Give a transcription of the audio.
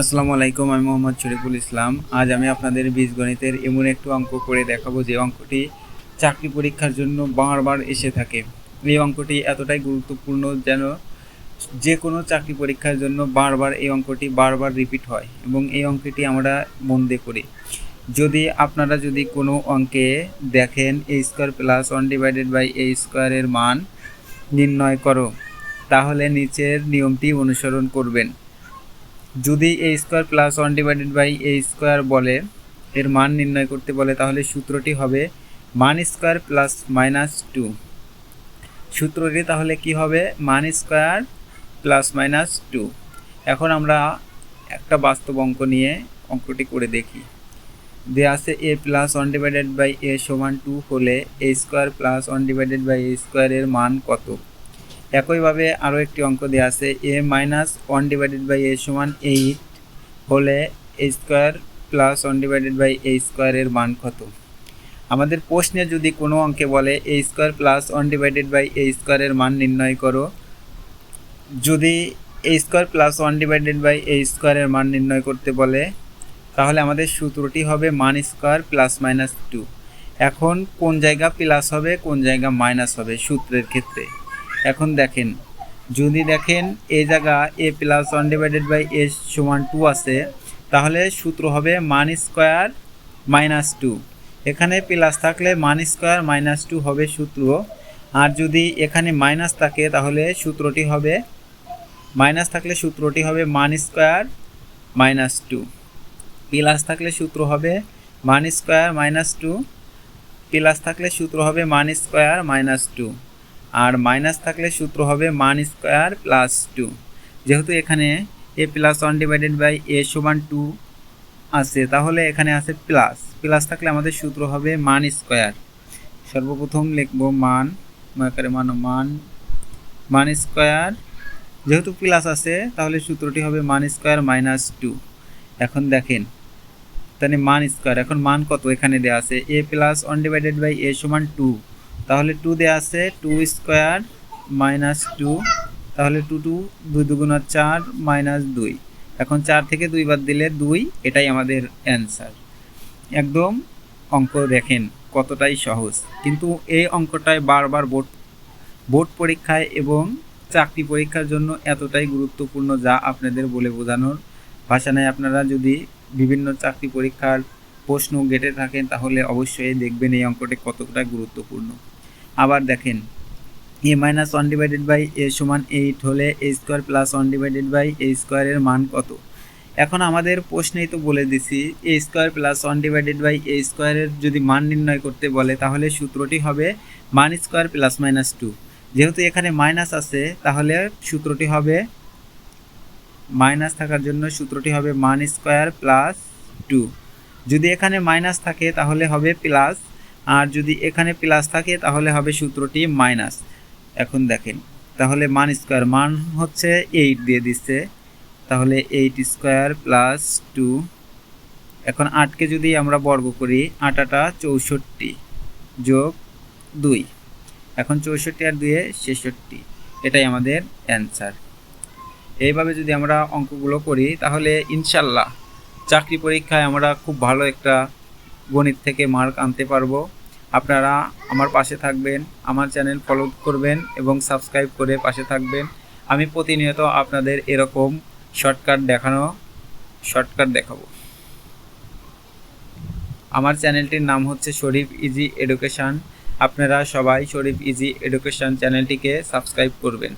আসসালামু আলাইকুম, আমি মোহাম্মদ শরীফুল ইসলাম। আজ আমি আপনাদের বীজগণিতের এমন একটু অঙ্ক করে দেখাবো যে অঙ্কটি চাকরি পরীক্ষার জন্য বারবার এসে থাকে। এই অঙ্কটি এতটাই গুরুত্বপূর্ণ যেন যে কোনো চাকরি পরীক্ষার জন্য বারবার এই অঙ্কটি বারবার রিপিট হয় এবং এই অঙ্কটি আমরা মন দিয়ে করি। আপনারা যদি কোনো অঙ্কে দেখেন a² + 1/a² মান নির্ণয় করো, তাহলে নিচের নিয়মটি অনুসরণ করবেন। যদি a² + 1/a² বলে এর মান নির্ণয় করতে বলে, তাহলে সূত্রটি হবে মান² + -2। সূত্রটি তাহলে কি হবে? মান² + -2। এখন আমরা একটা বাস্তব অঙ্ক নিয়ে অঙ্কটি করে দেখি। দেওয়া আছে a+1/a = 2 হলে a² + 1/a² এর মান কত? একইভাবে আরও একটি অঙ্ক দেওয়া আছে a-1/a = 8 হলে a² + 1/a² এর মান কত? আমাদের প্রশ্নে যদি কোনো অঙ্কে বলে a² + 1/a² এর মান নির্ণয় করো, যদি a² + 1/a² এর মান নির্ণয় করতে বলে, তাহলে আমাদের সূত্রটি হবে মান² + -2। এখন কোন জায়গা প্লাস হবে, কোন জায়গা মাইনাস হবে সূত্রের ক্ষেত্রে? এখন দেখেন, যদি দেখেন এই জায়গা a+1/a = 2 আছে, তাহলে সূত্র হবে মান² - 2। এখানে প্লাস থাকলে মান² - 2 হবে সূত্র। আর যদি এখানে মাইনাস থাকে, তাহলে সূত্রটি হবে মান² - 2। প্লাস থাকলে সূত্র হবে মান² - 2, প্লাস থাকলে সূত্র হবে মান² - 2, আর মাইনাস থাকলে সূত্র হবে মান² + 2। যেহেতু এখানে a+1/a = 2 আছে, তাহলে এখানে আছে প্লাস থাকলে আমাদের সূত্র হবে মান²। সর্বপ্রথম লিখব মান²। যেহেতু প্লাস আছে, তাহলে সূত্রটি হবে মান² - 2। এখন দেখেন, তাহলে মান², এখন মান কত এখানে দেওয়া আছে a+1/a = 2, তাহলে 2 দেওয়া আছে, 2² - 2, তাহলে 2 2 2 × 4 -2। এখন 4 থেকে 2 বাদ দিলে 2, এটাই আমাদের অ্যান্সার। একদম অঙ্ক দেখেন কতটাই সহজ, কিন্তু এই অঙ্কটাই বারবার বোর্ড পরীক্ষায় এবং চাকরি পরীক্ষার জন্য এতটাই গুরুত্বপূর্ণ যা আপনাদের বলে বোঝানোর ভাষা নাই। আপনারা যদি বিভিন্ন চাকরি পরীক্ষার প্রশ্ন গেটে থাকেন, তাহলে অবশ্যই দেখবেন এই অঙ্কটি কতটা গুরুত্বপূর্ণ। আবার দেখেন, a-1/a = 8 হলে a² + 1/a² এর মান কত? এখন আমাদের প্রশ্নেই তো বলে দিছি a² + 1/a² এর যদি মান নির্ণয় করতে বলে, তাহলে সূত্রটি হবে মান² + -2। যেহেতু এখানে মাইনাস আছে, তাহলে সূত্রটি হবে মাইনাস থাকার জন্য সূত্রটি হবে মান² + 2। যদি এখানে মাইনাস থাকে, তাহলে হবে প্লাস, আর যদি এখানে প্লাস থাকে, তাহলে হবে সূত্রটি মাইনাস। এখন দেখেন, তাহলে মান² মান হচ্ছে 8 দিয়ে দিচ্ছে, তাহলে 8² + 2। এখন 8কে যদি আমরা বর্গ করি, 8 × 8 = 64 যোগ 2। এখন 64 আর 2 = 66, এটাই আমাদের অ্যান্সার। এইভাবে যদি আমরা অঙ্কগুলো করি, তাহলে ইনশাল্লাহ চাকরি পরীক্ষায় আমরা খুব ভালো একটা গণিত থেকে মার্ক আনতে পারবো। আপনারা আমার পাশে থাকবেন, আমার চ্যানেল ফলো করবেন এবং সাবস্ক্রাইব করে পাশে থাকবেন। আমি প্রতিনিয়ত আপনাদের এরকম শর্টকাট দেখাবো। আমার চ্যানেলটির নাম হচ্ছে শরীফ ইজি এডুকেশন। আপনারা সবাই শরীফ ইজি এডুকেশন চ্যানেলটিকে সাবস্ক্রাইব করবেন।